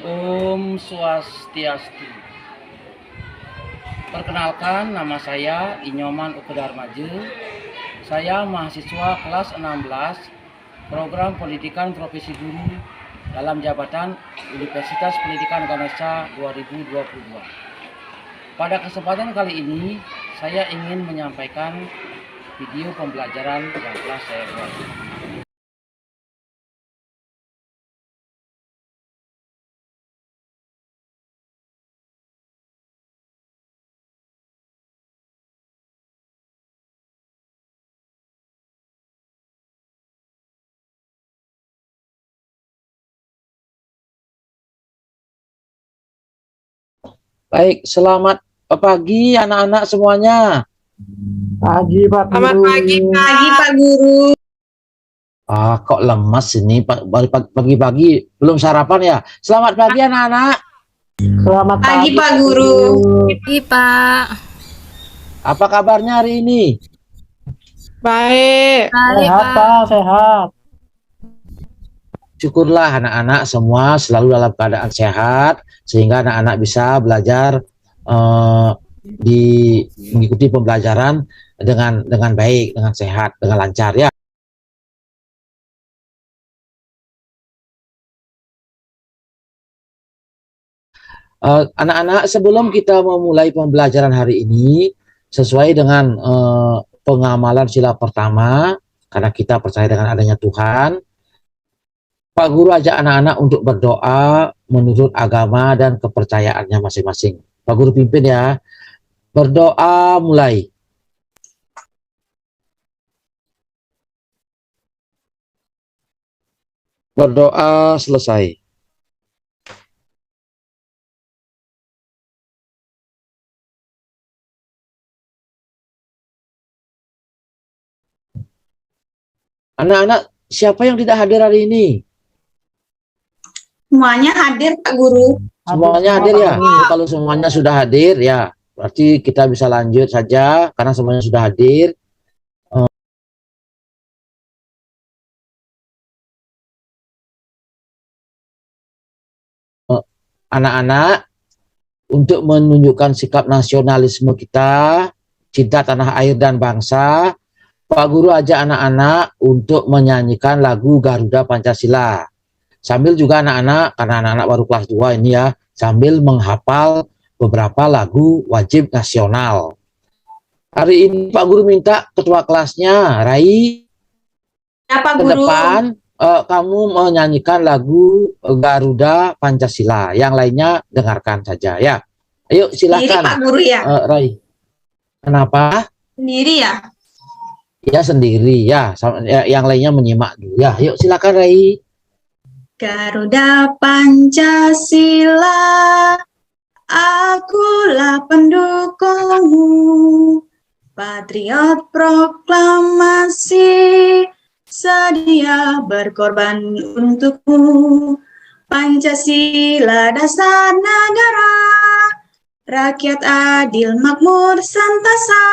Om Swastiastu. Perkenalkan, nama saya Inyoman Ukedarmaje. Saya mahasiswa kelas 16 Program Pendidikan Profesi Guru dalam jabatan Universitas Pendidikan Ganesha 2022. Pada kesempatan kali ini, saya ingin menyampaikan video pembelajaran yang telah saya buat. Baik, selamat pagi anak-anak semuanya. Pagi Pak Selamat Guru. pagi Pak Guru. Kok lemas ini pagi-pagi belum sarapan ya? Selamat pagi anak-anak. Selamat Pagi Pak Guru. Pagi Pak. Apa kabarnya hari ini? Baik. Baik Sehat Pak. Pak, sehat. Syukurlah anak-anak semua selalu dalam keadaan sehat sehingga anak-anak bisa belajar di mengikuti pembelajaran dengan baik, dengan sehat, dengan lancar ya. Anak-anak, sebelum kita memulai pembelajaran hari ini sesuai dengan pengamalan sila pertama, karena kita percaya dengan adanya Tuhan, Pak Guru ajak anak-anak untuk berdoa menurut agama dan kepercayaannya masing-masing. Pak Guru pimpin ya. Berdoa mulai. Berdoa selesai. Anak-anak, siapa yang tidak hadir hari ini? Semuanya hadir Pak Guru. Semuanya hadir ya? Kalau semuanya sudah hadir ya, berarti kita bisa lanjut saja karena semuanya sudah hadir. Anak-anak, untuk menunjukkan sikap nasionalisme kita, cinta tanah air dan bangsa, Pak Guru ajak anak-anak untuk menyanyikan lagu Garuda Pancasila. Sambil juga anak-anak, karena anak-anak baru kelas 2 ini ya, sambil menghafal beberapa lagu wajib nasional. Hari ini Pak Guru minta ketua kelasnya, Rai, Ya Pak ke Guru. depan kamu menyanyikan lagu Garuda Pancasila. Yang lainnya dengarkan saja ya. Ayo Sendiri silakan Pak Guru ya. Rai. Kenapa? Sendiri ya. Ya sendiri ya. Yang lainnya menyimak dulu ya. Yuk silakan Rai. Garuda Pancasila, akulah pendukungmu, patriot proklamasi, sedia berkorban untukmu. Pancasila dasar negara, rakyat adil makmur santasa,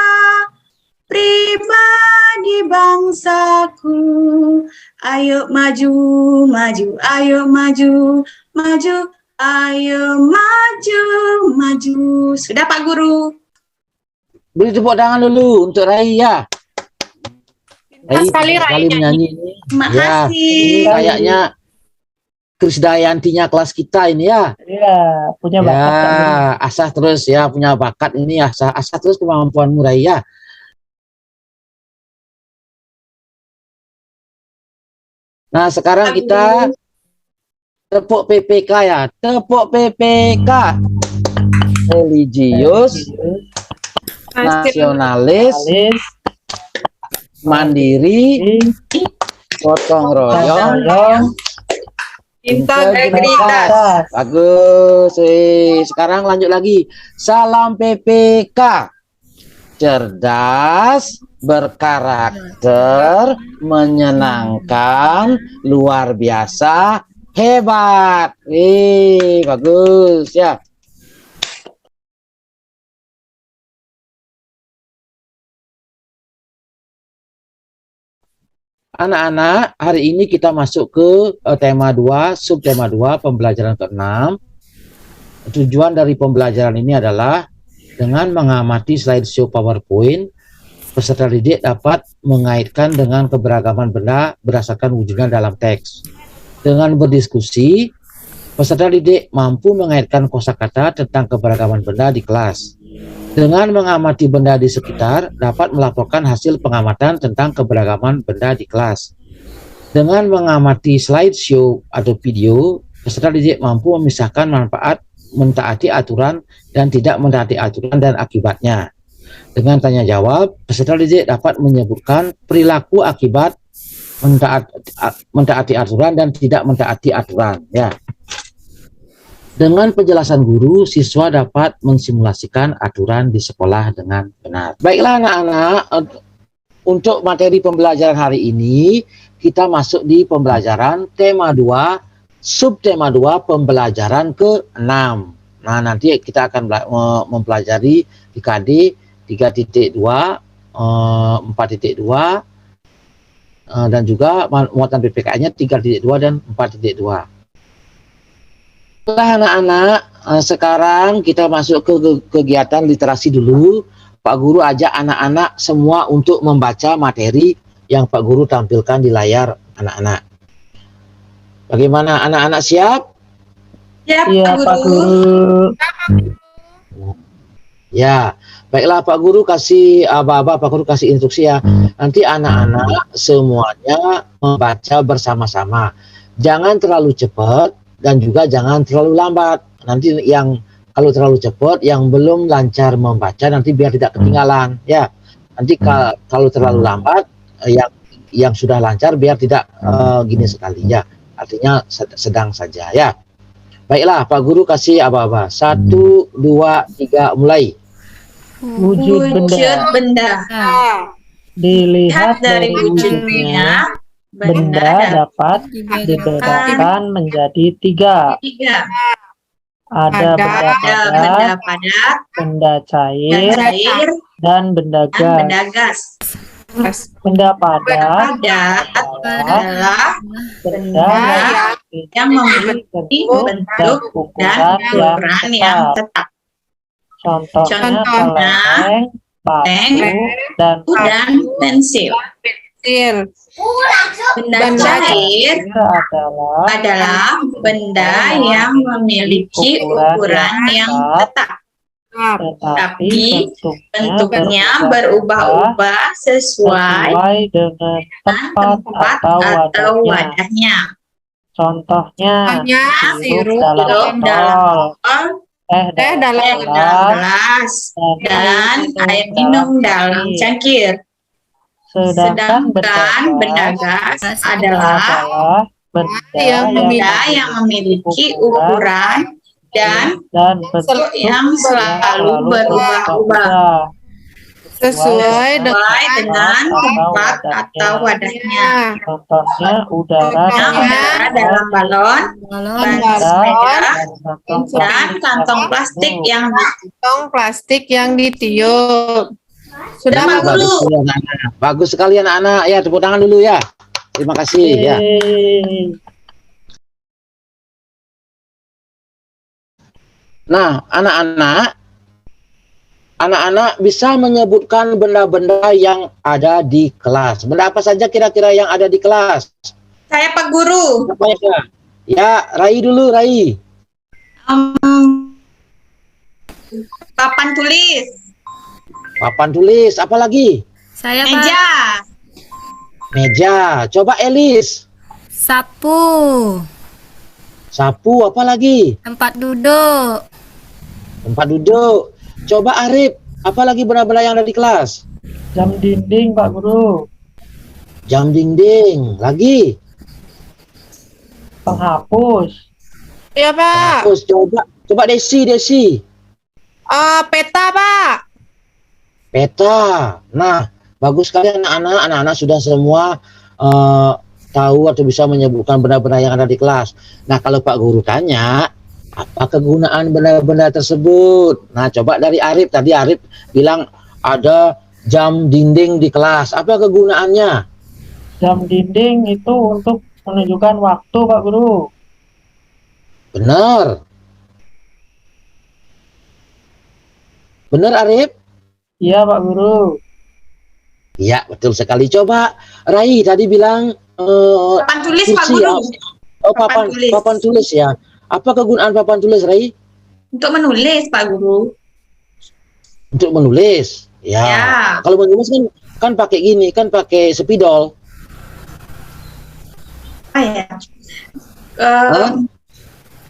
pribadi bangsaku. Ayo maju, maju, ayo maju, maju, ayo maju, maju. Sudah Pak Guru. Beri tepuk tangan dulu untuk Rai ya. Rai sekali menyanyi ini. Ya, ini Makasih. kayaknya Krisdayantinya kelas kita ini ya. Iya, punya bakat Pak Guru. Ya, asah terus ya, punya bakat ini ya. Asah terus kemampuanmu Rai ya. Nah, sekarang kita tepuk PPK ya. Tepuk PPK. Religius, nasionalis, Alis, mandiri, gotong royong, Integritas. bagus. Sekarang lanjut lagi. Salam PPK. Cerdas, berkarakter, menyenangkan, luar biasa, hebat. Bagus ya. Anak-anak, hari ini kita masuk ke tema 2, subtema 2, pembelajaran ke-6. Tujuan dari pembelajaran ini adalah dengan mengamati slideshow PowerPoint, peserta didik dapat mengaitkan dengan keberagaman benda berdasarkan wujudnya dalam teks. Dengan berdiskusi, peserta didik mampu mengaitkan kosakata tentang keberagaman benda di kelas. Dengan mengamati benda di sekitar, dapat melaporkan hasil pengamatan tentang keberagaman benda di kelas. Dengan mengamati slideshow atau video, peserta didik mampu memisahkan manfaat mentaati aturan dan tidak mentaati aturan dan akibatnya. Dengan tanya jawab, peserta didik dapat menyebutkan perilaku akibat mentaati aturan dan tidak mentaati aturan. Ya. Dengan penjelasan guru, siswa dapat mensimulasikan aturan di sekolah dengan benar. Baiklah anak-anak, untuk materi pembelajaran hari ini, kita masuk di pembelajaran tema 2, subtema 2, pembelajaran ke-6. Nah, nanti kita akan mempelajari IKD 3.2, 4.2, dan juga muatan PPK-nya 3.2 dan 4.2. Anak-anak, sekarang kita masuk ke kegiatan literasi dulu. Pak Guru ajak anak-anak semua untuk membaca materi yang Pak Guru tampilkan di layar anak-anak. Bagaimana anak-anak siap? Ya, Iya, Pak Pak Guru. Guru. Ya, baiklah Pak Guru kasih Pak Guru kasih instruksi ya. Nanti anak-anak semuanya membaca bersama-sama. Jangan terlalu cepat dan juga jangan terlalu lambat. Nanti yang kalau terlalu cepat, yang belum lancar membaca nanti biar tidak ketinggalan ya. Nanti kalau terlalu lambat, yang sudah lancar biar tidak gini sekali ya. Artinya sedang saja ya. Baiklah Pak Guru kasih aba-aba. 1, 2, 3 mulai. Wujud benda. Dilihat dari wujudnya, benda dapat dibedakan menjadi 3. Ada benda padat, benda cair, dan benda gas. Benda padat adalah benda yang memiliki bentuk dan ukuran yang tetap. Contohnya kaleng, batu, dan pensil. Benda cair adalah benda yang memiliki ukuran yang tetap, tetapi bentuknya berubah-ubah sesuai dengan tempat atau wadahnya. Contohnya sirup dalam botol, teh dalam gelas, dan air minum dalam cangkir. Sedangkan benda gas adalah benda yang memiliki ukuran dan bentuk yang selalu berubah-ubah sesuai dengan tempat atau wadahnya. Contohnya udara dalam balon, ban sepeda, dan kantong plastik yang ditiup. Sudah Pak Guru. Bagus sekali anak-anak. Ya, tepuk tangan dulu ya. Terima kasih ya. Nah, anak-anak bisa menyebutkan benda-benda yang ada di kelas. Benda apa saja kira-kira yang ada di kelas? Saya Pak Guru. Ya, Rai dulu, Rai. Papan tulis. Papan tulis, apa lagi? Saya Meja. Pak. Meja. Coba Elis. Sapu. Sapu, apa lagi? Tempat duduk. Tempat duduk. Coba Arif, apa lagi benda-benda yang ada di kelas? Jam dinding, Pak Guru. Jam dinding. Lagi? Penghapus. Iya Pak. Terus coba Desi. Peta Pak. Peta. Nah, bagus sekali anak-anak sudah semua tahu atau bisa menyebutkan benda-benda yang ada di kelas. Nah, kalau Pak Guru tanya, apa kegunaan benda-benda tersebut? Nah, coba dari Arif. Tadi Arif bilang ada jam dinding di kelas. Apa kegunaannya? Jam dinding itu untuk menunjukkan waktu, Pak Guru. Benar. Benar, Arif? Iya, Pak Guru. Iya, betul sekali. Coba Rai tadi bilang Papan tulis Pak kursi ya. Guru. Oh, Papan tulis. papan tulis ya. Apa kegunaan papan tulis, Rai? Untuk menulis Pak Guru. Untuk menulis. Ya. Ya. Kalau menulis kan pakai gini, kan pakai spidol. Ya. Hah?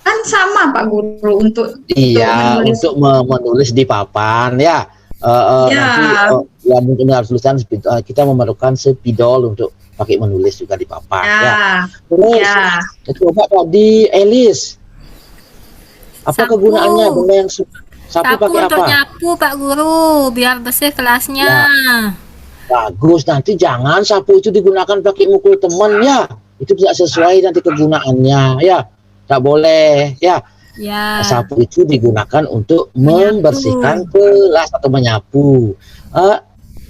Kan sama Pak Guru untuk Iya, menulis. untuk menulis di papan ya. Ya. Nanti ya mungkin harus tulisan kita memerlukan spidol untuk pakai menulis juga di papan ya. Ya. Terus Ya. coba tadi Elis. Apa Sapu. kegunaannya? Benda yang sapu Sapu pakai untuk apa? nyapu Pak Guru, biar bersih kelasnya. Bagus, nanti jangan sapu itu digunakan pakai mukul teman ya. Itu tidak sesuai nanti kegunaannya ya. Tak boleh ya. Ya. Sapu itu digunakan untuk Menyapu. membersihkan kelas atau menyapu.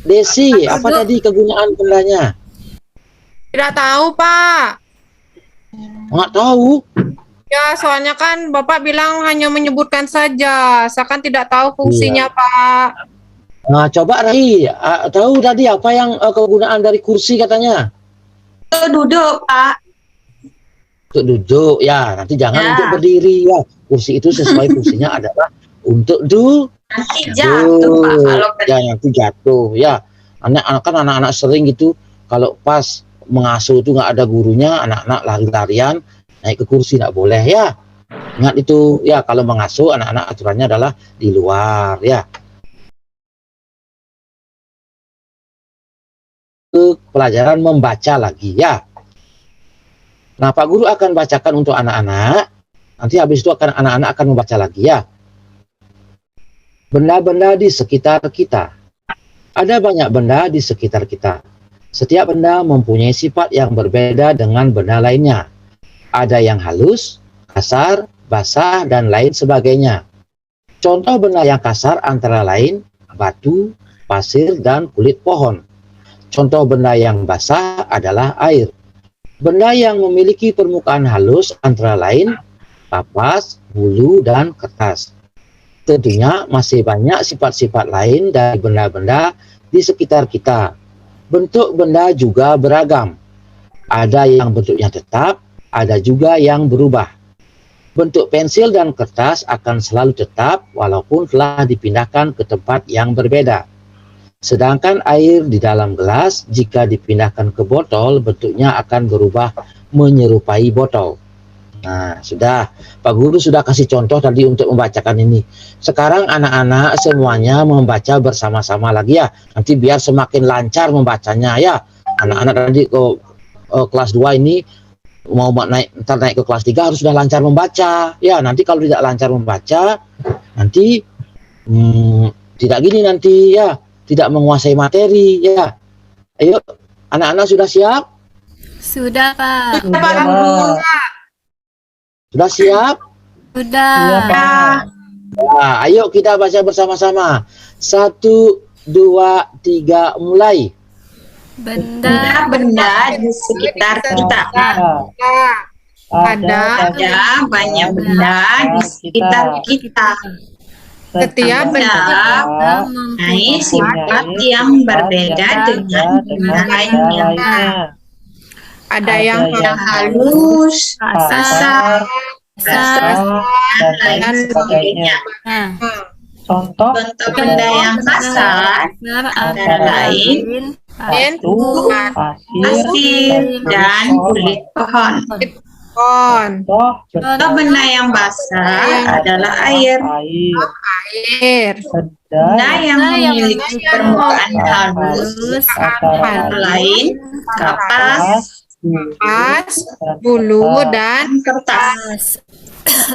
Desi, apa tadi kegunaan bendanya? Tidak tahu, Pak. Nggak tahu. Ya, soalnya kan Bapak bilang hanya menyebutkan saja. Saya kan tidak tahu fungsinya, Pak. Nah, coba Rai, tahu tadi apa yang kegunaan dari kursi katanya? Untuk duduk Pak. Untuk duduk ya, nanti jangan Ya. untuk berdiri ya. Kursi itu sesuai fungsinya adalah untuk Nanti jatuh Pak kalau ya, nanti jatuh ya. Anak-anak sering gitu kalau pas mengasuh itu nggak ada gurunya, anak-anak lari-larian naik ke kursi, nggak boleh ya. Ingat itu ya, kalau mengasuh anak-anak aturannya adalah di luar ya. Ke pelajaran membaca lagi ya. Nah, Pak Guru akan bacakan untuk anak-anak. Nanti habis itu anak-anak akan membaca lagi ya. Benda-benda di sekitar kita. Ada banyak benda di sekitar kita. Setiap benda mempunyai sifat yang berbeda dengan benda lainnya. Ada yang halus, kasar, basah, dan lain sebagainya. Contoh benda yang kasar antara lain batu, pasir, dan kulit pohon. Contoh benda yang basah adalah air. Benda yang memiliki permukaan halus antara lain kapas, bulu, dan kertas. Tentunya masih banyak sifat-sifat lain dari benda-benda di sekitar kita. Bentuk benda juga beragam. Ada yang bentuknya tetap, ada juga yang berubah. Bentuk pensil dan kertas akan selalu tetap walaupun telah dipindahkan ke tempat yang berbeda. Sedangkan air di dalam gelas jika dipindahkan ke botol bentuknya akan berubah menyerupai botol. Nah, sudah Pak Guru sudah kasih contoh tadi untuk membacakan ini. Sekarang anak-anak semuanya membaca bersama-sama lagi ya. Nanti biar semakin lancar membacanya ya. Anak-anak tadi ke kelas 2 ini mau naik ke kelas 3 harus sudah lancar membaca. Ya, nanti kalau tidak lancar membaca nanti tidak gini nanti ya. Tidak menguasai materi ya. Ayo, anak-anak sudah siap? Sudah Pak. Pak Guru. Sudah siap? Sudah. Iya, Pak. Nah, ayo kita baca bersama-sama. 1, 2, 3, mulai. Benda-benda di sekitar kita. Ada Ada banyak benda di sekitar kita. setiap Benda mempunyai sifat yang berbeda dengan benda lainnya. ada yang Halus, kasar, basah, dan lain dan sebagainya. Nah, Contoh Contoh benda yang kasar antara lain batu, pasir, dan kulit pohon. pohon, Contoh benda yang basah adalah air. air, Benda yang memiliki permukaan halus antara lain kapas, pas, bulu, dan kertas.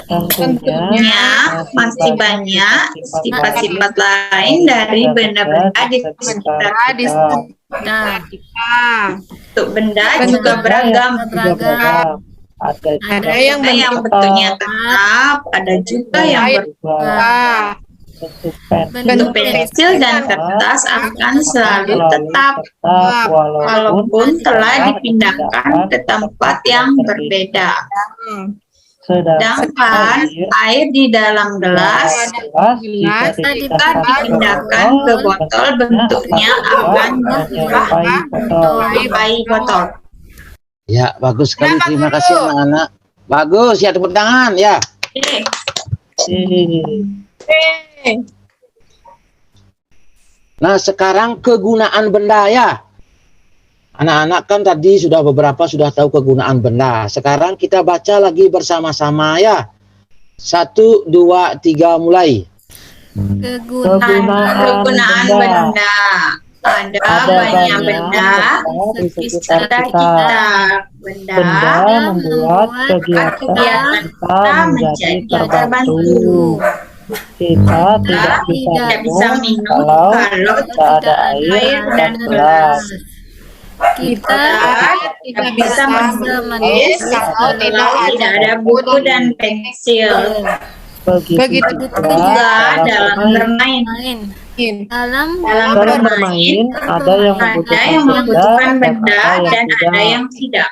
tentunya Tentunya masih banyak sifat-sifat lain dari benda-benda di sekitar di kita. nah, kita. Bentuk benda juga beragam. beragam. ada Ada yang Ada yang bentuknya tetap, ada juga yang berubah. berubah. bentuk pen, Bentuk pensil dan kertas akan selalu tetap walaupun walaupun telah dipindahkan ke tempat yang berbeda. sedangkan Sedangkan air di dalam gelas jika jika dipindahkan ke botol bentuknya akan menyerupai botol. Ya, bagus sekali. Terima kasih anak-anak. Bagus ya, tepuk tangan ya. Oke. Nah, sekarang kegunaan benda ya. Anak-anak kan tadi beberapa sudah tahu kegunaan benda. Sekarang kita baca lagi bersama-sama ya. 1, 2, 3 mulai. Kegunaan benda. Ada banyak benda di sekitar kita. Benda membuat kegiatan kita menjadi terbantu. Kita tidak bisa minum kalau tidak ada air dan gelas. Kita tidak bisa menulis kalau tidak ada buku dan pensil. Begitu Juga dalam bermain. dalam Dalam bermain ada yang membutuhkan benda dan ada yang tidak.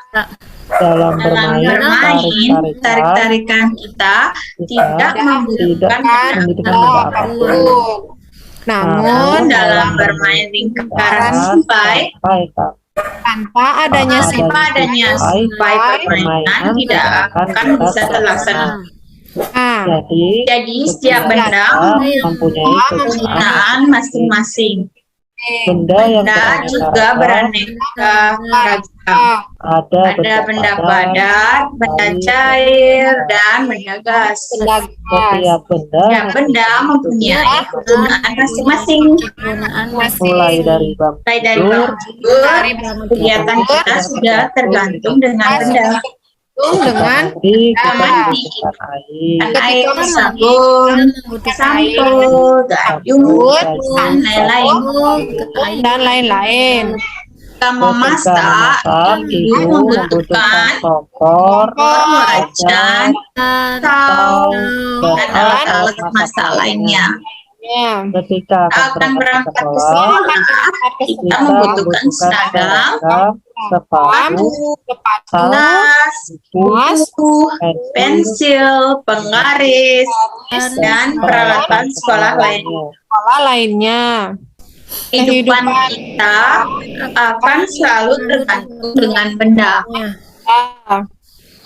dalam Dalam bermain, tarik-tarikan kita tidak membutuhkan benda. Namun dalam bermain lingkaran sampai Tanpa adanya sampai permainan tidak akan bisa terlaksana. Jadi setiap benda mempunyai kegunaan masing-masing. benda juga beraneka ragam. Ada benda padat, benda cair, dan benda gas. Setiap Setiap benda mempunyai kegunaan masing-masing. mulai dari Mulai dari bangun tidur, kegiatan kita sudah tergantung dengan benda. mandi, kita Mandi, membutuhkan air, air, sabun, sampo, gayung, dan lain-lain. Kita memasak, itu membutuhkan kompor, wajan, saus, dan alat-alat masak lainnya. ketika Akan berangkat ke sekolah, kita membutuhkan seragam, sepatu, tas, buku, pensil, penggaris, dan peralatan sekolah lainnya. Kehidupan kita akan selalu tergantung dengan benda.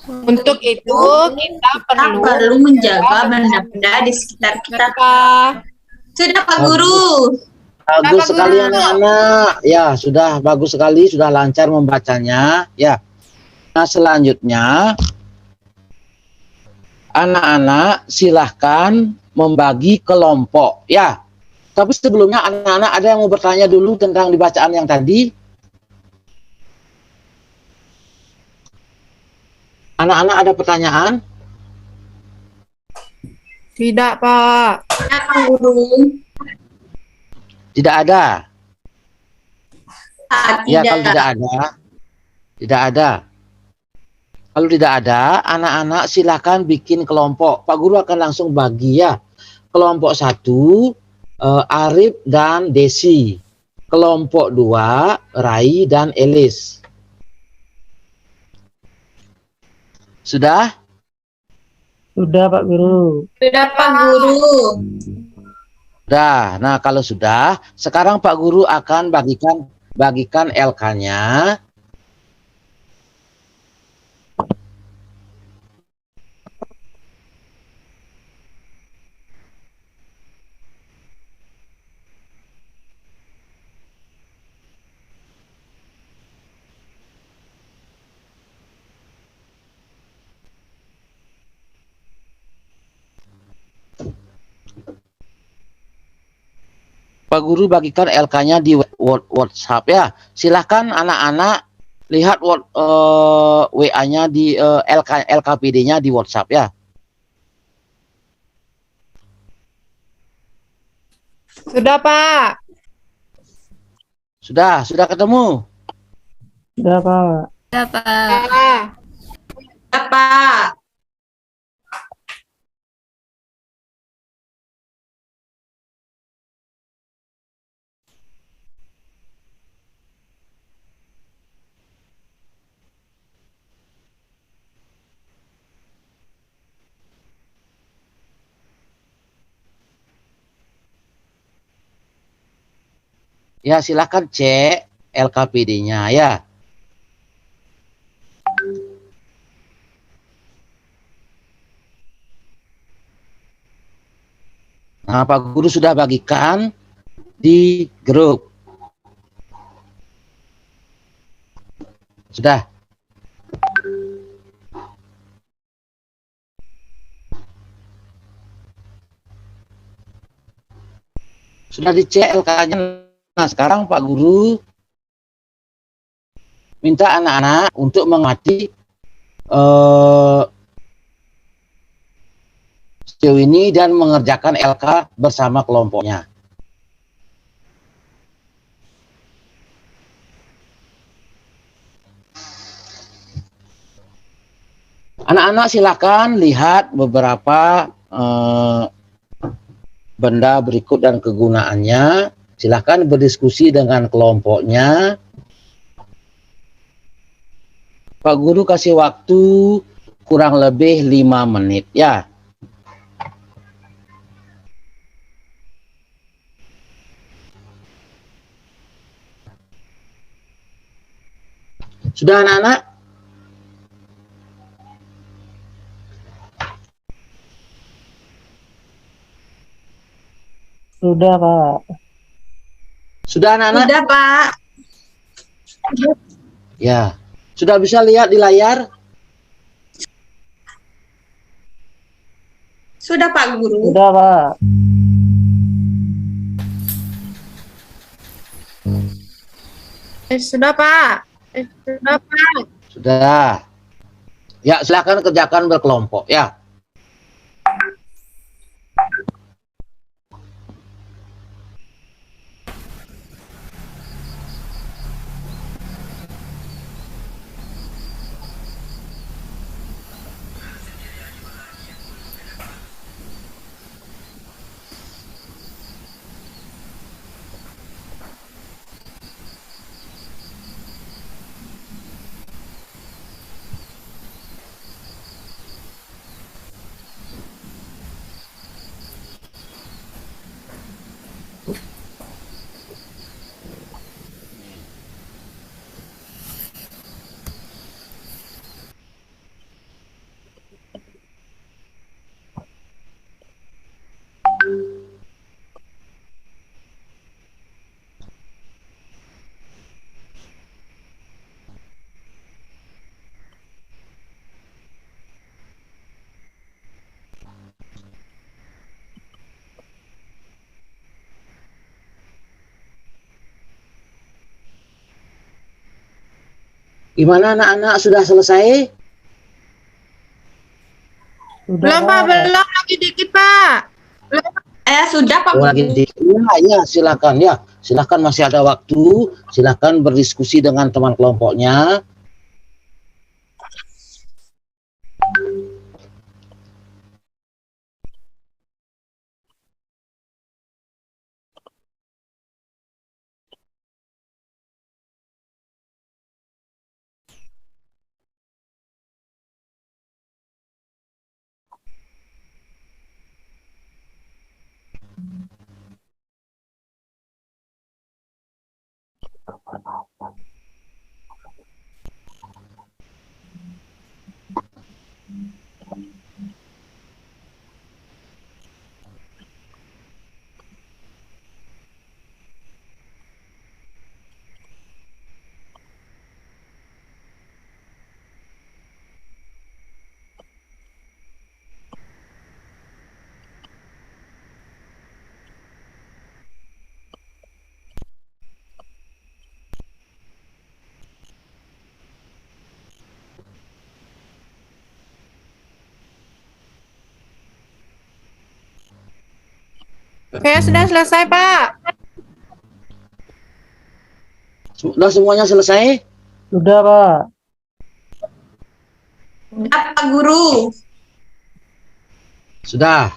Untuk itu kita Perlu menjaga benda-benda di sekitar kita. Sudah Pak Guru. Bagus sekali anak-anak. Ya, sudah bagus sekali, sudah lancar membacanya. Ya. Nah, selanjutnya anak-anak silahkan membagi kelompok. Ya. Tapi sebelumnya anak-anak ada yang mau bertanya dulu tentang dibacaan yang tadi? Anak-anak ada pertanyaan? tidak, Pak. Ya, Pak Guru. Tidak ada. Ya, kalau Tidak. tidak ada. Kalau tidak ada, anak-anak silakan bikin kelompok. Pak Guru akan langsung bagi ya. Kelompok 1, Arif dan Desi. Kelompok 2, Rai dan Elis. Sudah? sudah Pak Guru. Sudah Pak Guru. Sudah. Nah, kalau sudah, sekarang Pak Guru akan bagikan LK-nya. Pak Guru bagikan LK-nya di WhatsApp ya. Silahkan anak-anak lihat WA-nya di LKPD-nya di WhatsApp ya. Sudah, Pak. Sudah ketemu. Sudah Pak. Pak. Ya, silakan cek LKPD-nya ya. Nah, Pak Guru sudah bagikan di grup. Sudah. Sudah dicek LK-nya. Nah, sekarang Pak Guru minta anak-anak untuk mengamati sejauh ini dan mengerjakan LK bersama kelompoknya. Anak-anak silakan lihat beberapa benda berikut dan kegunaannya. Silakan berdiskusi dengan kelompoknya. Pak Guru kasih waktu kurang lebih 5 menit ya. Sudah anak-anak? Sudah, Pak. Sudah anak-anak? Sudah, Pak. Ya. Sudah bisa lihat di layar? Sudah, Pak Guru. Sudah, Pak. Sudah, Pak. Sudah, Pak. Sudah. Ya, silakan kerjakan berkelompok ya. Gimana anak-anak, sudah selesai? Sudah, Belum, Pak. Belum. Lagi dikit, Pak. Belum. Sudah, Pak Oh, lagi Guru. ya, silakan ya. Silakan, masih ada waktu. Silakan berdiskusi dengan teman kelompoknya. Saya sudah selesai, Pak. Sudah semuanya selesai? Sudah, Pak. Sudah, Pak Guru. Sudah.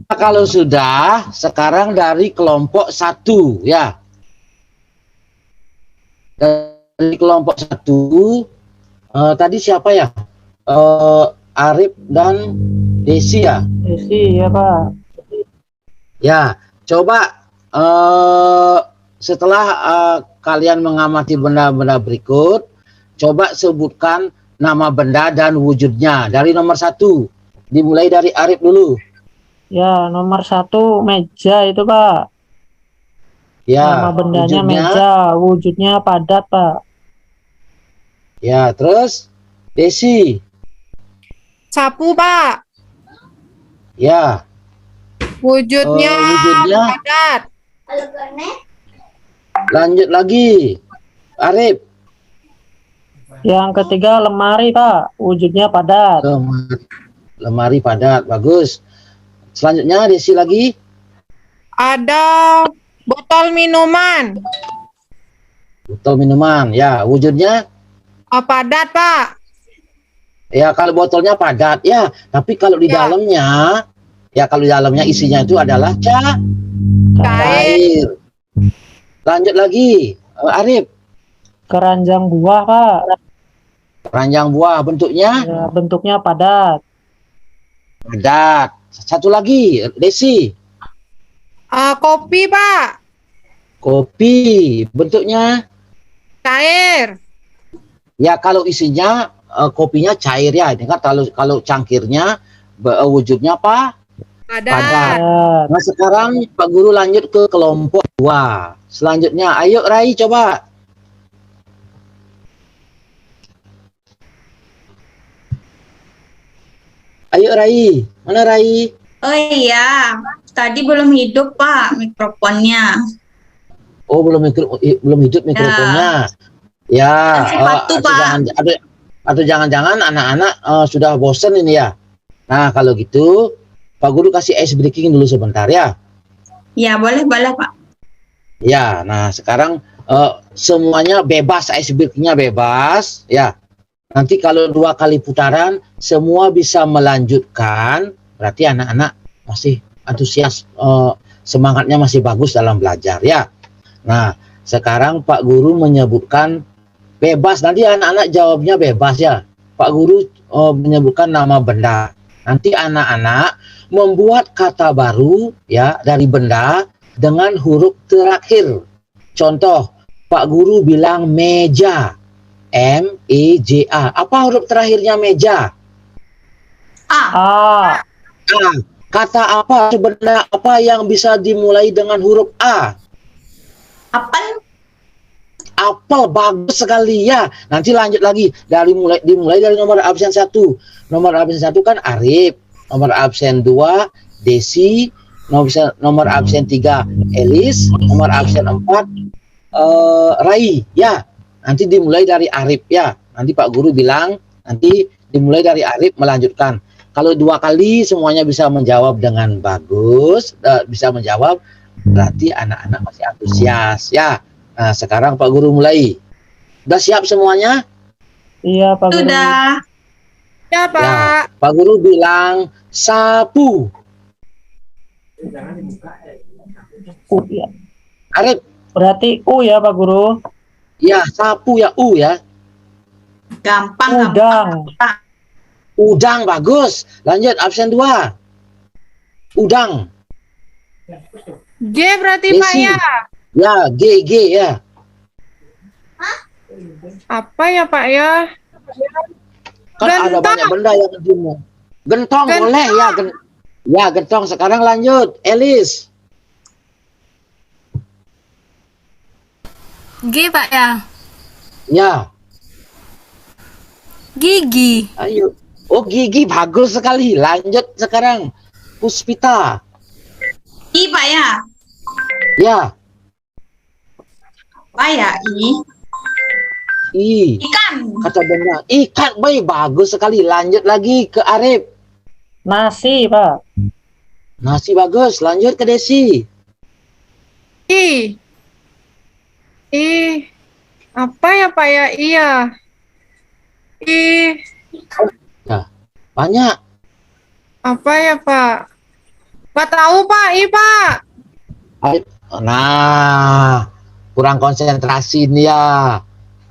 Kalau sudah, sekarang dari kelompok 1 ya. Dari kelompok 1 tadi siapa ya? Arif dan Desi ya. Desi ya Pak. Ya, coba setelah kalian mengamati benda-benda berikut, coba sebutkan nama benda dan wujudnya dari nomor 1. Dimulai dari Arif dulu. Ya, nomor 1 meja itu Pak. Ya, Nama bendanya wujudnya. meja, wujudnya padat Pak. Ya, terus Desi. Sapu, Pak. Ya, Wujudnya wujudnya. padat. Lanjut lagi. Arif. Yang ketiga lemari Pak, wujudnya padat. Lemari padat, bagus. Selanjutnya Desi lagi. Ada botol minuman. Botol minuman, ya, wujudnya. Padat, Pak. Ya, kalau botolnya padat, ya. Tapi kalau di Ya. dalamnya, ya kalau di dalamnya isinya itu adalah cair. Lanjut lagi, Arif. Keranjang buah Pak. Keranjang buah, bentuknya Ya, bentuknya padat. padat. Satu lagi, Desi. Kopi, Pak. Kopi, bentuknya. Cair. Ya, kalau isinya kopinya cair ya. Ini kan kalau cangkirnya wujudnya apa? Padat. Padat. Padat. Nah, sekarang Pak Guru lanjut ke kelompok 2. Selanjutnya, ayo Rai coba. Ayo Rai, mana Rai? Oh iya, tadi belum hidup Pak mikrofonnya. Oh, belum hidup mikrofonnya. Ya, Sepatu, Pak. atau jangan-jangan anak-anak sudah bosan ini ya. Nah, kalau gitu Pak Guru kasih ice breaking dulu sebentar ya. Ya boleh Pak. Ya, nah sekarang semuanya bebas, ice breakingnya bebas ya. Nanti kalau 2 kali putaran semua bisa melanjutkan, berarti anak-anak masih antusias, semangatnya masih bagus dalam belajar ya. Nah, sekarang Pak Guru menyebutkan bebas, nanti anak-anak jawabnya bebas ya. Pak Guru menyebutkan nama benda. Nanti anak-anak membuat kata baru ya dari benda dengan huruf terakhir. Contoh, Pak Guru bilang meja. M-E-J-A. Apa huruf terakhirnya meja? A. A. Kata apa, benda apa yang bisa dimulai dengan huruf A? Apel. Apel, bagus sekali ya. Nanti lanjut lagi dimulai dari nomor absen 1. Nomor absen 1 kan Arif, nomor absen 2 Desi, nomor absen 3 Elis, nomor absen 4 Rai ya. Nanti dimulai dari Arif ya. Nanti Pak Guru bilang nanti dimulai dari Arif melanjutkan. Kalau 2 kali semuanya bisa menjawab dengan bagus, bisa menjawab, berarti anak-anak masih antusias ya. Nah, sekarang Pak Guru mulai. Udah siap semuanya? Iya Pak Guru. Sudah. Ya, Pak. Pak Guru bilang sapu. U ya. Arif, Berarti U ya Pak Guru. ya sapu ya, U ya. Gampang. Udang. Pak. Udang, bagus. Lanjut absen 2. Udang. G berarti, Pak Desi. ya. Ya, G ya. Apa ya, Pak ya? Kan ada Gentong. banyak benda yang dimulai. Gentong, Gentong. boleh ya. Ya, gentong. Sekarang lanjut. Elis. G Pak ya. Ya, Gigi. ayo. Oh, gigi, bagus sekali. Lanjut sekarang. Puspita. I Pak ya. Ya, Apa ya? I. Ikan. Kata benda. Ikan, baik, bagus sekali. Lanjut lagi ke Arif. Nasi Pak. Nasi, bagus. Lanjut ke Desi. I. Apa ya, Pak ya? Iya. Ya, banyak. Apa ya, Pak? Nggak tahu Pak, iya Pak. Nah, kurang konsentrasi nih ya.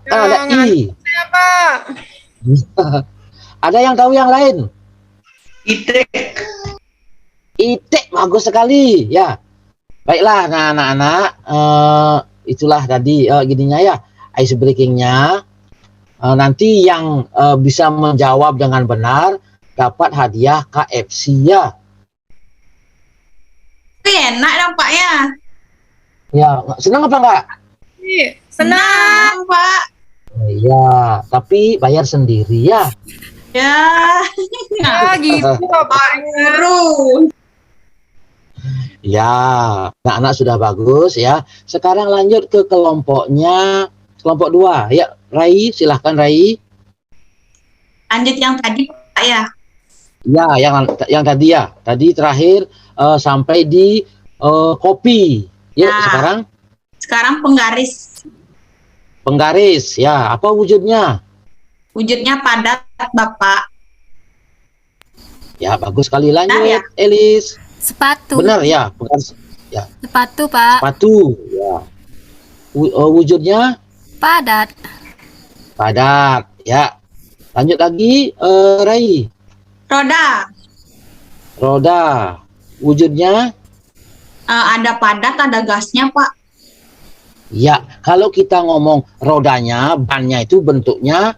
Kan ada Jangan I. ya Pak. Ada yang tahu yang lain? Ite. Itik, bagus sekali ya. Baiklah, nah anak-anak, itulah tadi gininya ya, ice breakingnya. Nanti yang bisa menjawab dengan benar dapat hadiah KFC ya. Enak dong Pak ya. Ya, senang apa enggak? Senang. Senang, Pak. Iya, tapi bayar sendiri ya. Ya. Ya gitu Pak. Guru. Ya, anak-anak sudah bagus ya. Sekarang lanjut ke kelompoknya, kelompok 2. Ya, Rai, silahkan Rai. Lanjut yang tadi Pak ya. Ya, yang tadi ya. Tadi terakhir sampai di kopi. Yuk, Nah. sekarang Penggaris. penggaris. Ya, apa wujudnya? Wujudnya padat Bapak. Ya, bagus sekali. Lanjut, Benar ya? Elis. Sepatu. Benar ya, penggaris Sepatu, Pak. sepatu. Ya. Wujudnya Padat. padat. Ya. Lanjut lagi, Rai. Roda. Roda. Wujudnya Ada padat, ada gasnya Pak. ya, kalau kita ngomong rodanya, bannya itu bentuknya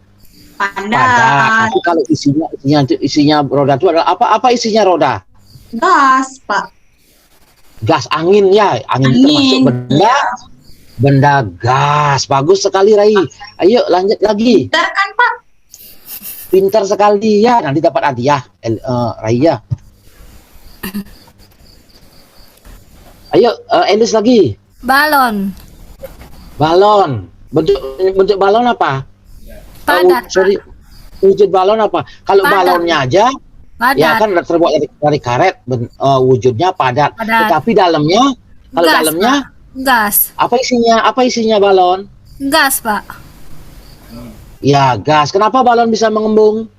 padat. Padat. Tapi kalau isinya roda itu adalah apa isinya roda? Gas Pak. Gas angin ya, angin itu termasuk benda gas. Bagus sekali Rai. Ayo lanjut lagi. Bentar kan Pak. Pintar sekali ya, nanti dapat hadiah Rai ya. Ayo Elis lagi. Balon. Balon. Bentuk balon apa? Padat. Sorry. Wujud balon apa? Kalau Padat. balonnya aja ya Padat. kan terbuat dari karet, wujudnya padat. Padat. Tetapi dalamnya, kalau Gas, dalamnya Pak. Gas. apa isinya balon? Gas, Pak. Ya, gas. Kenapa balon bisa mengembung?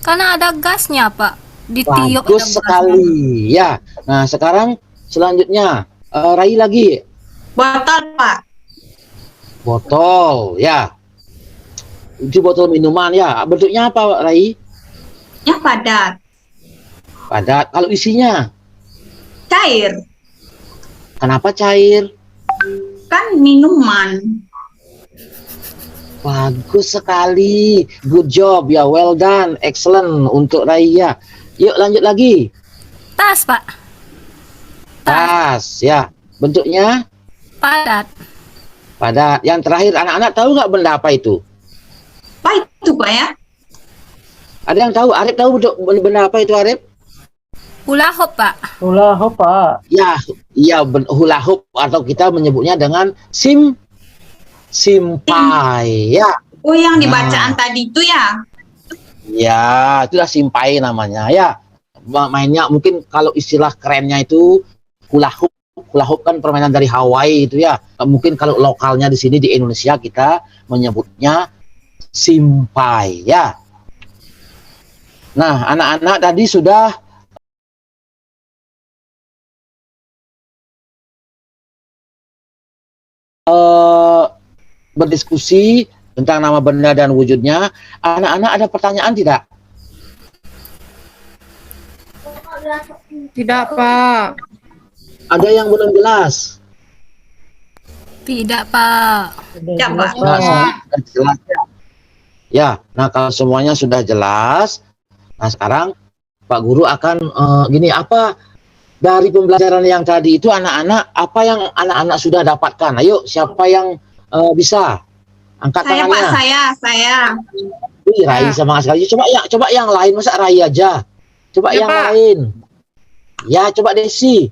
Karena ada gasnya, Pak. Ditiup Bagus ada sekali. Ya. Nah, sekarang selanjutnya Rai lagi. Botol Pak. Botol, ya. Itu botol minuman ya. Bentuknya apa, Rai? Ya padat. Padat. Kalau isinya, Cair. kenapa cair? Kan minuman. Bagus sekali. Good job ya. Well done. Excellent untuk Raya. Yuk lanjut lagi. Tas, Pak. Tas ya. Bentuknya Padat. padat. Yang terakhir, anak-anak tahu nggak benda apa itu? Apa itu Pak ya? Ada yang tahu? Arif tahu benda apa itu, Arif? Hula hoop, Pak. Hula hoop, Pak. Ya, iya, hula hoop atau kita menyebutnya dengan simpai ya. Oh yang di Nah. bacaan tadi itu ya? Ya, itulah simpai namanya ya. Mainnya mungkin kalau istilah kerennya itu hula hoop. Hula hoop kan permainan dari Hawaii itu ya. Mungkin kalau lokalnya di sini di Indonesia kita menyebutnya simpai ya. Nah, anak-anak tadi sudah berdiskusi tentang nama benda dan wujudnya. Anak-anak ada pertanyaan tidak? Tidak Pak. Ada yang belum jelas? Tidak, Pak. Sudah Ya, jelas, Pak. Nah, Pak. sudah jelas ya. Ya, nah kalau semuanya sudah jelas, nah sekarang Pak Guru akan gini, apa dari pembelajaran yang tadi itu anak-anak, apa yang anak-anak sudah dapatkan? Ayo, siapa yang bisa? Angkat Saya Pak, tangannya. saya. Wih, Rai semangat sekali. Coba yang lain, masa Rai aja? Coba Ya, yang Pak. lain. Ya, coba Desi.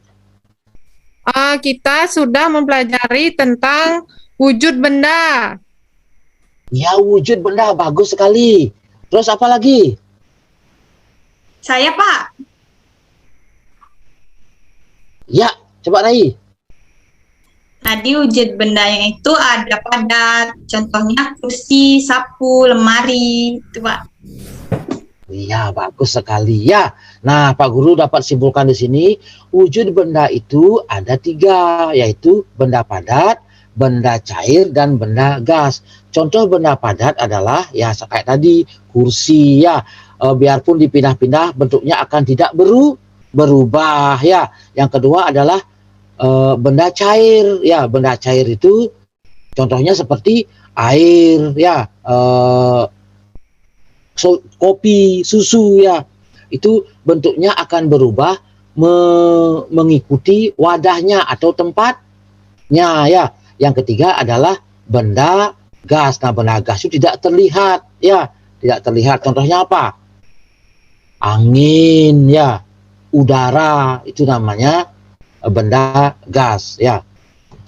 Kita sudah mempelajari tentang wujud benda. Ya, wujud benda bagus sekali. Terus apa lagi? Saya Pak. Ya, coba Rai. Tadi wujud bendanya itu ada padat. Contohnya kursi, sapu, lemari. Itu Pak. Iya, bagus sekali ya. Nah, Pak Guru dapat simpulkan di sini, wujud benda itu ada 3, yaitu benda padat, benda cair, dan benda gas. Contoh benda padat adalah ya kayak tadi, kursi ya. Biarpun dipindah-pindah, bentuknya akan tidak berubah ya. Yang kedua adalah benda cair ya. Benda cair itu contohnya seperti air ya. Kopi, susu ya, itu bentuknya akan berubah mengikuti wadahnya atau tempatnya ya. Yang ketiga adalah benda gas. Nah, benda gas itu tidak terlihat ya, tidak terlihat. Contohnya apa? Angin ya, udara, itu namanya benda gas ya.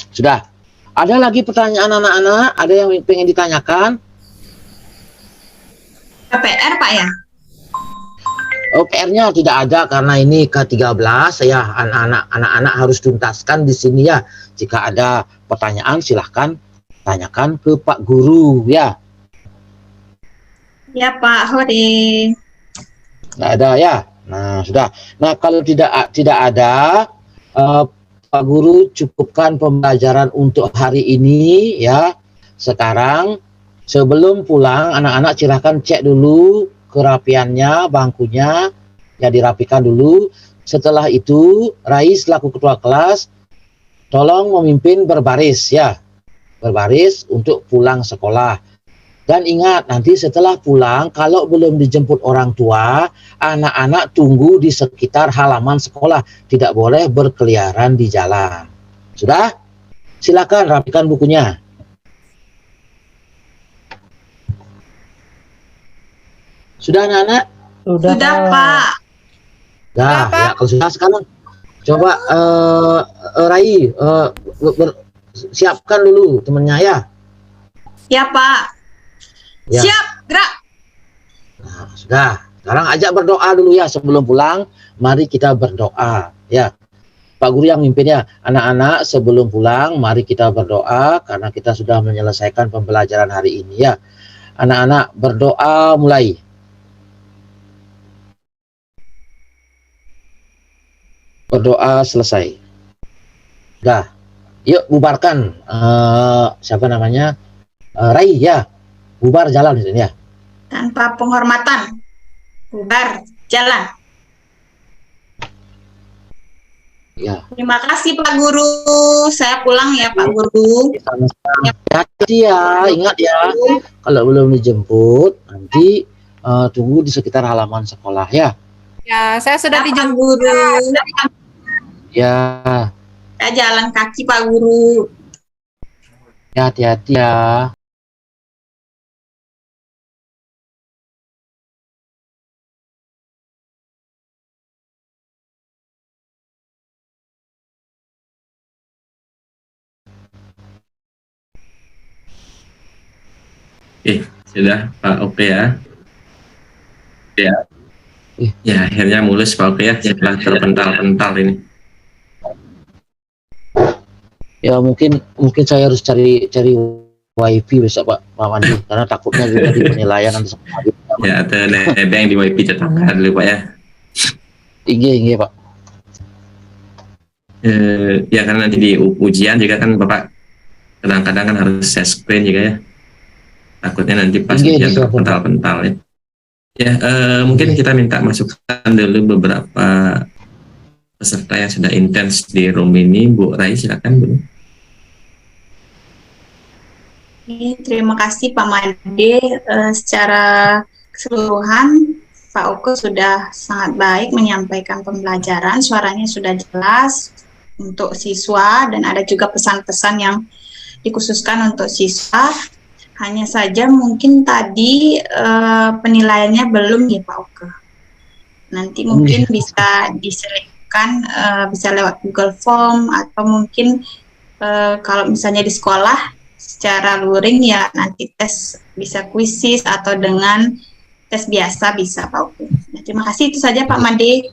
Sudah. Ada lagi pertanyaan anak-anak? Ada yang pengen ditanyakan? PR Pak ya? PR-nya tidak ada karena ini ke-13 ya. Anak-anak harus tuntaskan di sini ya. Jika ada pertanyaan silahkan tanyakan ke Pak Guru ya. Ya Pak, hore. Tidak ada ya. Nah, sudah. Nah, kalau tidak ada, Pak Guru cukupkan pembelajaran untuk hari ini ya. Sekarang sebelum pulang, anak-anak silahkan cek dulu kerapiannya, bangkunya, ya dirapikan dulu. Setelah itu, Rai selaku ketua kelas, tolong memimpin berbaris ya. Berbaris untuk pulang sekolah. Dan ingat, nanti setelah pulang, kalau belum dijemput orang tua, anak-anak tunggu di sekitar halaman sekolah. Tidak boleh berkeliaran di jalan. Sudah? Silakan rapikan bukunya. Sudah anak-anak? Sudah Pak. Nah, ya, kalau sudah sekarang coba Rai siapkan dulu temennya ya. Ya Pak. Ya. Siap, gerak. Nah, sudah. Sekarang ajak berdoa dulu ya sebelum pulang. Mari kita berdoa ya. Pak Guru yang mimpinnya. Anak-anak sebelum pulang mari kita berdoa karena kita sudah menyelesaikan pembelajaran hari ini ya. Anak-anak berdoa mulai. Berdoa selesai. Dah. Yuk bubarkan. Siapa namanya? Rai ya. Bubar jalan di sini ya. Tanpa penghormatan. Bubar, jalan. Ya. Terima kasih Pak Guru. Saya pulang ya Pak Guru. Hati-hati ya, ingat ya. Kalau belum dijemput, nanti tunggu di sekitar halaman sekolah ya. Ya, saya sudah Pak dijemput. Guru. Ya, Saya jalan kaki Pak Guru. ya hati-hati ya. Sudah Pak Oke ya. Ya, akhirnya mulus Pak Oke ya setelah terpental-pental ini. Ya mungkin saya harus cari wifi besok Pak Mandi karena takutnya juga di penilaian nanti. Ya, atau nebeng di wifi tetangga dulu Pak ya. Iya Pak. Ya karena nanti di ujian juga kan Bapak kadang-kadang kan harus share screen juga ya. Takutnya nanti pas ujian terpental-pental ya. Ya, mungkin kita minta masukan dulu beberapa peserta yang sudah intens di room ini. Bu Rai, silakan Bu. Terima kasih Pak Made. Secara keseluruhan Pak Oke sudah sangat baik menyampaikan pembelajaran, suaranya sudah jelas untuk siswa dan ada juga pesan-pesan yang dikhususkan untuk siswa. Hanya saja mungkin tadi penilaiannya belum ya Pak Oke. Nanti mungkin bisa diselipkan, bisa lewat Google Form atau mungkin kalau misalnya di sekolah secara luring ya nanti tes bisa kuisis atau dengan tes biasa bisa Pak Oke. Nah, terima kasih itu saja Pak Made.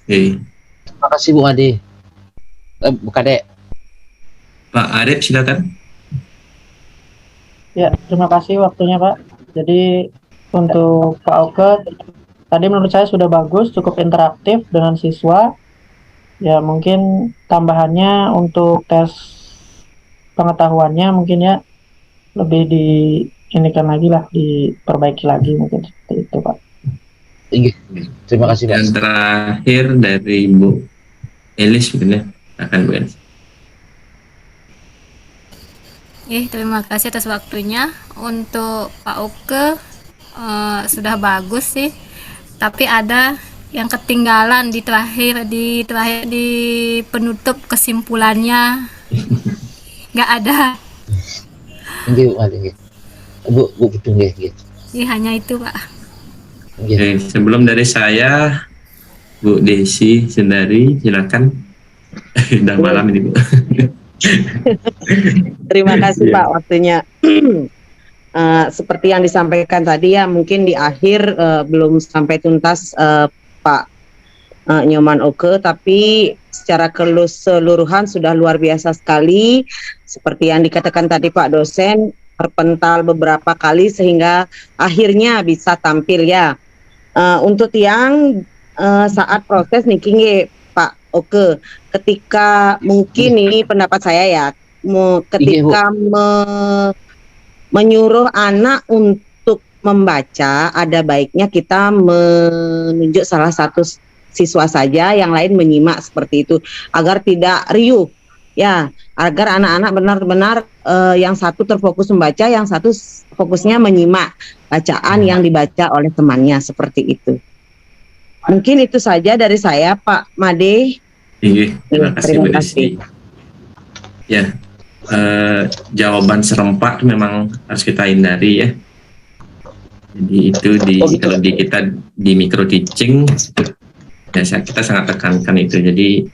Terima kasih Bu Made. Bu Kadek. Pak Arif silakan. Ya, terima kasih waktunya Pak. Jadi untuk Pak Oke tadi menurut saya sudah bagus, cukup interaktif dengan siswa. Ya mungkin tambahannya untuk tes pengetahuannya mungkin ya lebih inikan lagi lah, diperbaiki lagi mungkin seperti itu Pak. Iya. Terima kasih Pak. Dan terakhir dari Bu Elis mungkin ya, akan Bu Elis. Terima kasih atas waktunya. Untuk Pak Oke sudah bagus sih, tapi ada yang ketinggalan di terakhir di penutup kesimpulannya nggak ada. Bu betul nggih. Hanya itu Pak. Oke, sebelum dari saya, Bu Desi Sendari, silakan. Udah malam ini Bu. Terima kasih Pak waktunya. Seperti yang disampaikan tadi ya, mungkin di akhir belum sampai tuntas Pak Nyoman Oke, tapi secara keseluruhan sudah luar biasa sekali. Seperti yang dikatakan tadi Pak dosen, terpental beberapa kali sehingga akhirnya bisa tampil ya. Untuk yang saat proses nih Pak Oke, ketika mungkin ini pendapat saya ya, ketika menyuruh anak untuk membaca, ada baiknya kita menunjuk salah satu siswa saja, yang lain menyimak seperti itu, agar tidak riuh ya, agar anak-anak benar-benar yang satu terfokus membaca, yang satu fokusnya menyimak bacaan yang dibaca oleh temannya, seperti itu. Mungkin itu saja dari saya Pak Made. Iya, terima kasih Bu Desi. Ya, jawaban serempak memang harus kita hindari ya. Jadi itu kalau kita di micro teaching, ya kita sangat tekankan itu. Jadi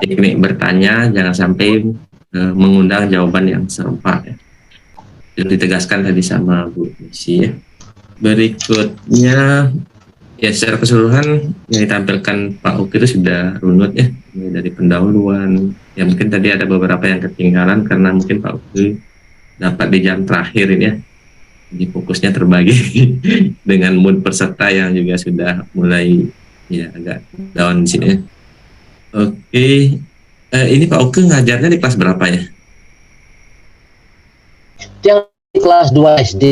teknik bertanya jangan sampai mengundang jawaban yang serempak ya. Itu ditegaskan tadi sama Bu Desi ya. Berikutnya ya, secara keseluruhan yang ditampilkan Pak Oke itu sudah runut ya, dari pendahuluan. Ya mungkin tadi ada beberapa yang ketinggalan karena mungkin Pak Oke dapat di jam terakhir ini ya. Jadi fokusnya terbagi dengan mood peserta yang juga sudah mulai ya agak down di sini ya. Oke, ini Pak Oke ngajarnya di kelas berapa ya? Yang di kelas 2 SD.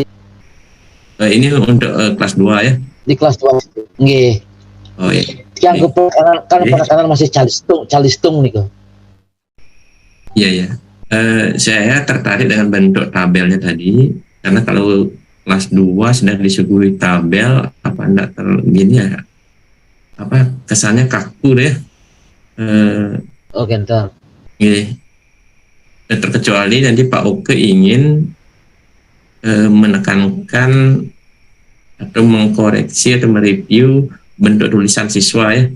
Ini untuk kelas 2 ya? Di kelas 2 SD. Nggih. Oh iya. Yang penekanan masih calistung nih kok. Iya ya. Saya tertarik dengan bentuk tabelnya tadi, karena kalau kelas 2 sedang disuguhi tabel, apa enggak gini ya? Apa kesannya kaku deh. Gentle. Iya. Terkecuali nanti Pak Oke ingin menekankan atau mengkoreksi atau mereview bentuk tulisan siswa ya.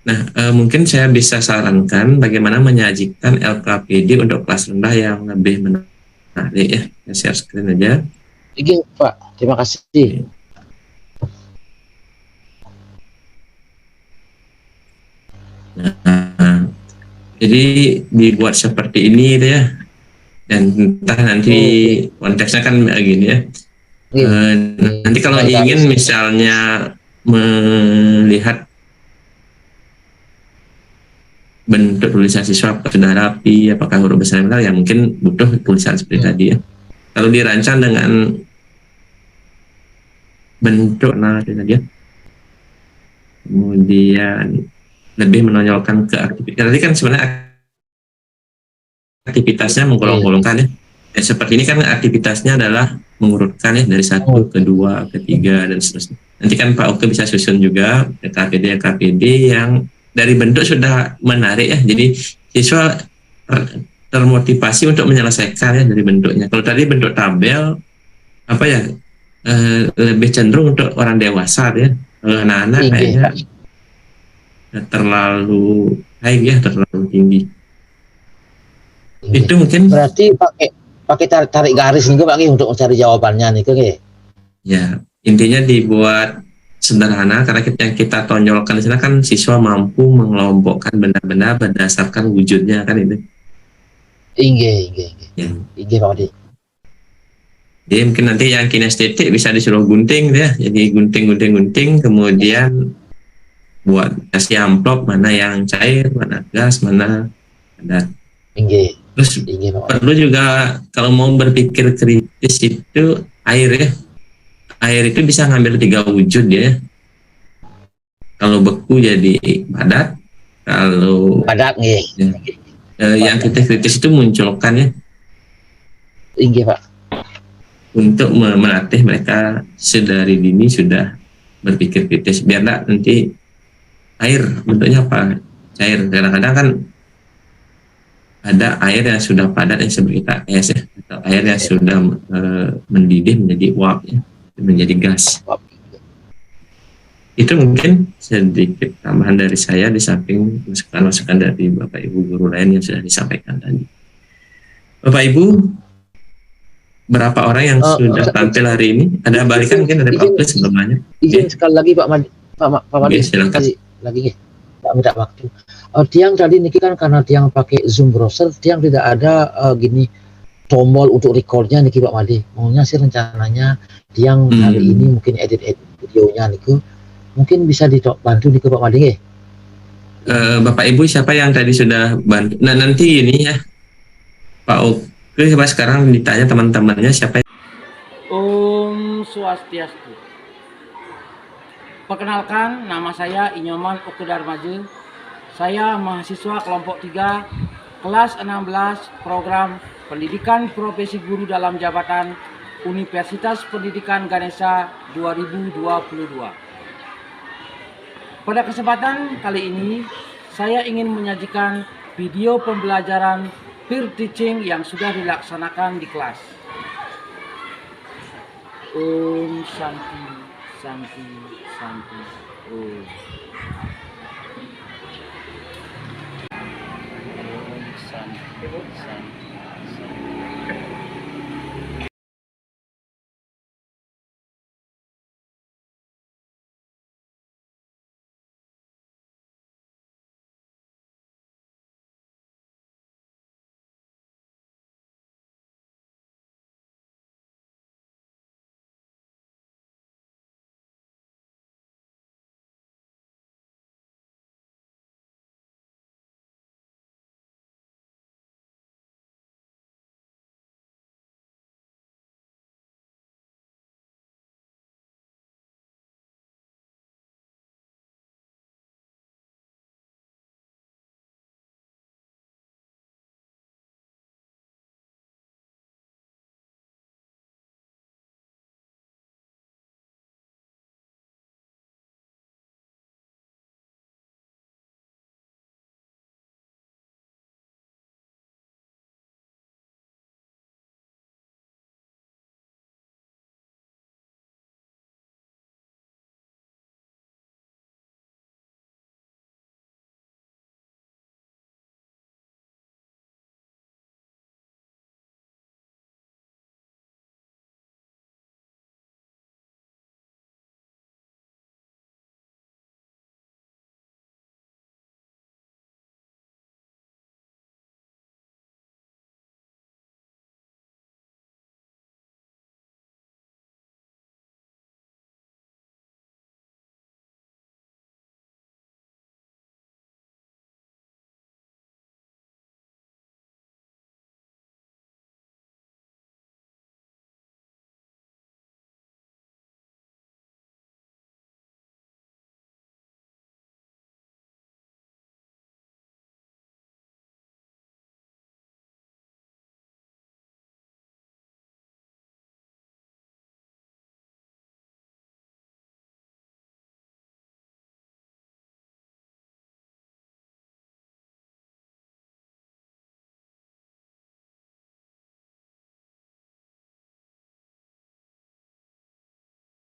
Nah, mungkin saya bisa sarankan bagaimana menyajikan LKPD untuk kelas rendah yang lebih menarik ya. Saya share screen aja. Iya Pak, terima kasih. Nah, jadi dibuat seperti ini ya. Dan entah nanti konteksnya kan begini ya. Nanti kalau ingin misalnya melihat bentuk tulisan siswa apakah sudah rapi, apakah huruf besar ya mungkin butuh tulisan seperti tadi ya. Kalau dirancang dengan bentuk tadi ya, kemudian lebih menonjolkan ke aktivitas. Tadi kan sebenarnya aktivitasnya menggolong-golongkan ya. Seperti ini kan aktivitasnya adalah mengurutkan ya dari 1 ke 2 ke 3 dan seterusnya. Nanti kan Pak Oke bisa susun juga KPD yang dari bentuk sudah menarik ya. Jadi siswa termotivasi untuk menyelesaikan ya dari bentuknya. Kalau tadi bentuk tabel apa ya lebih cenderung untuk orang dewasa ya. Kalau anak-anak kayaknya terlalu high ya, terlalu tinggi. Itu mungkin berarti pakai tarik garis nih Pak untuk mencari jawabannya nih Kak. Ya, intinya dibuat sederhana karena yang kita tonjolkan di sana kan siswa mampu mengelompokkan benda-benda berdasarkan wujudnya kan itu. Iya. Ya. Iya Pak Adi. Jadi mungkin nanti yang kinestetik bisa disuruh gunting ya, jadi gunting, kemudian buat kasih amplop mana yang cair, mana gas, mana padat. Inggih. Terus Inggih, Pak. perlu juga kalau mau berpikir kritis itu air ya. Air itu bisa ngambil 3 wujud ya. Kalau beku jadi padat, kalau Padat nggih. yang kritis itu munculkan ya, Inggih, Pak. untuk melatih mereka sedari dini sudah berpikir kritis, biar enggak nanti air bentuknya apa, cair. Kadang-kadang kan ada air yang sudah padat yang seperti kita es ya, atau air yang sudah mendidih menjadi uap ya, menjadi gas. Itu mungkin sedikit tambahan dari saya di samping masukan-masukan dari Bapak Ibu guru lain yang sudah disampaikan tadi. Bapak Ibu, berapa orang yang sudah tampil hari ini? Ada balikan mungkin ada Pak Plus sebelumnya. Izin sekali lagi Pak Madi. Pak Madi. Silakan. Lagi nggih. Tak minta waktu. Tiang tadi niki kan karena tiang pakai Zoom browser, tiang tidak ada gini tombol untuk recordnya niki Pak Madi. Maunya sih rencananya tiang hari ini mungkin edit videonya niku mungkin bisa dibantu niku Pak Madi nggih. Bapak Ibu siapa yang tadi sudah bantu? Nah nanti ini ya Pak Oke, coba sekarang ditanya teman-temannya siapa yang... Om Swastiastu. Perkenalkan, nama saya Inyoman Oke Darmaje. Saya mahasiswa kelompok 3, kelas 16, program Pendidikan Profesi Guru dalam Jabatan Universitas Pendidikan Ganesha 2022. Pada kesempatan kali ini, saya ingin menyajikan video pembelajaran peer teaching yang sudah dilaksanakan di kelas. Om Shanti, Shanti, Shanti, Om. Om Shanti, Shanti.